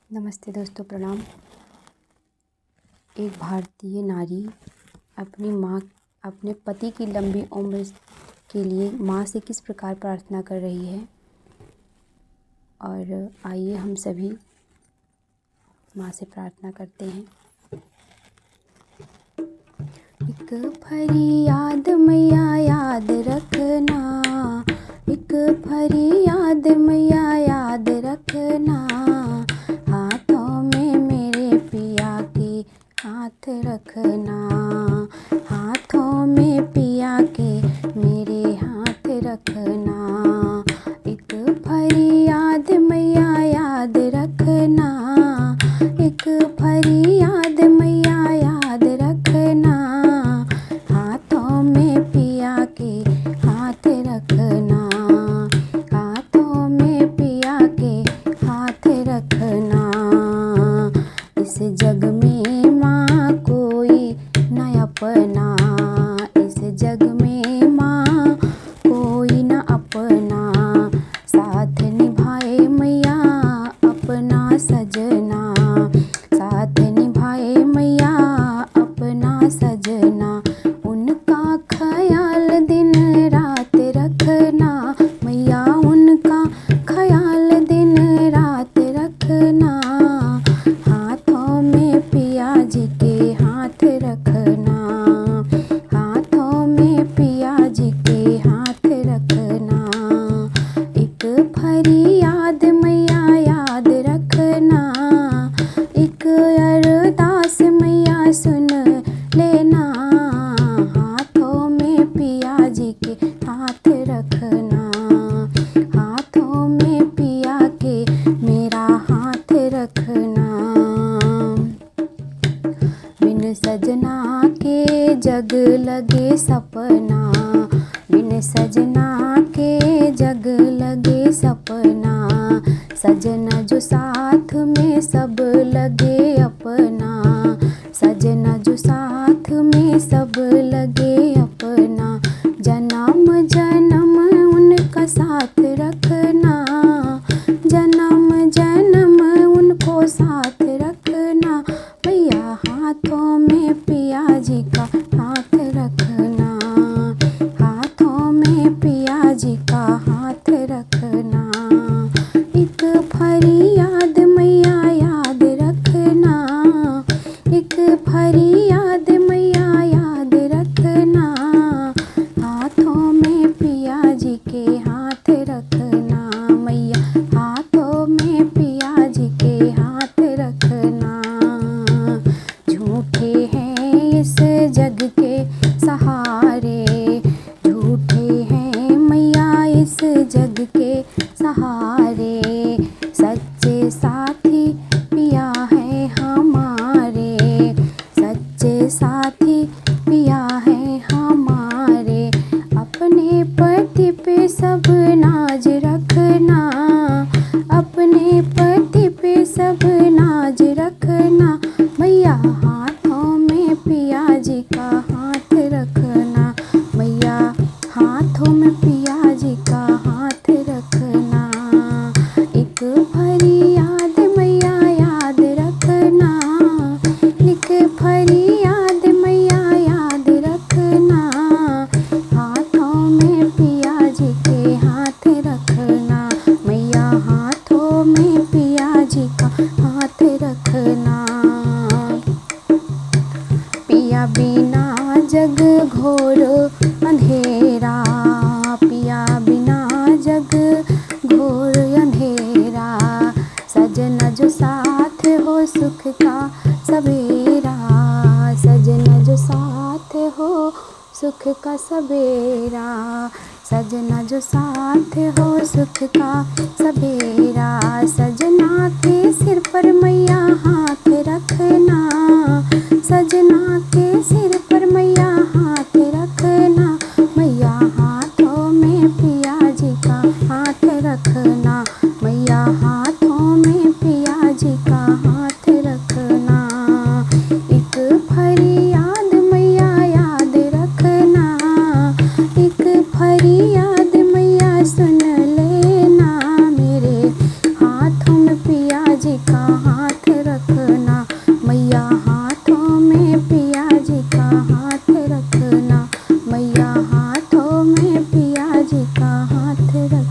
नमस्ते दोस्तों, प्रणाम। एक भारतीय नारी अपने पति की लंबी उम्र के लिए माँ से किस प्रकार प्रार्थना कर रही है, और आइए हम सभी माँ से प्रार्थना करते हैं। एक फरियाद मैया याद रखना, एक फरियाद मैया याद रखना, हाथों में मेरे पिया के हाथ रखना, हाथों में पिया के मेरे हाथ रखना। एक फरियाद मैया याद रखना, एक फरियाद मैया याद रखना, हाथों में पिया के हाथ रखना, हाथों में पिया के हाथ रखना। इस जग में माँ कोई न अपना, इस जग में माँ कोई न अपना, साथ निभाए मैया अपना सजना, साथ निभाए मैया अपना सजना। उनका ख्याल दिन रात रखना मैया, उनका ख्याल दिन रात रखना, हाथों में पिया जी के हाथ रखना, हाथों में पिया जी के हाथ रखना। एक फरियाद मैया याद रखना, एक अरदास मैया सुन लेना, हाथों में पिया जी के हाथ रखना, हाथों में पिया के मेरा हाथ रखना। बिन सजना के जग लगे सपना, बिन सजना के जग लगे सपना, सजना जो साथ में सब लगे अपना, सजना जो साथ में सब लगे अपना, जन्म जन्म उनका साथ रखना, जन्म जन्म उनको साथ रखना, भैया हाथों में पिया जी का हाथ रखना, हाथों में पिया जी का हाथ रखना। एक फरियाद मैया याद रखना, एक फरियाद मैया याद रखना, हाथों में पिया जी के हाथ रखना, मैया हाथों में पिया जी के हाथ रखना। झूठे हैं इस जग के सहारे, झूठे हैं मैया इस जग के सहारे, सच्चे साथी पिया है हमारे, सच्चे साथी पिया है हमारे। अपने पति पे सब नाज रखना, अपने पति पे सब नाज रखना, मैया हाथों में पिया जी का हाथ रखना, मैया हाथों में पिया जी का हाथ रखना। एक फरियाद मैया याद रखना, एक फरियाद मैया याद रखना, हाथों में पिया जी के हाथ रखना, मैया हाथों में पिया जी का हाथ रखना। पिया बिना जग घोर अंधेरा, पिया बिना जग घोर अंधेरा, सजना जो साथ हो सुख का सवेरा, सजना जो साथ हो सुख का सवेरा, सजना जो साथ हो सुख का सवेरा, सजना के सिर पर मैया हाथ रखना, सजना के सिर पर मैया हाथ रखना, मैया हाथों में पिया जी का हाथ रखना, मैया हाथों में पिया जी का हाथ रखना। एक फरियाद मैया याद रखना, एक फरियाद मैया सुन लेना, मेरे हाथ रख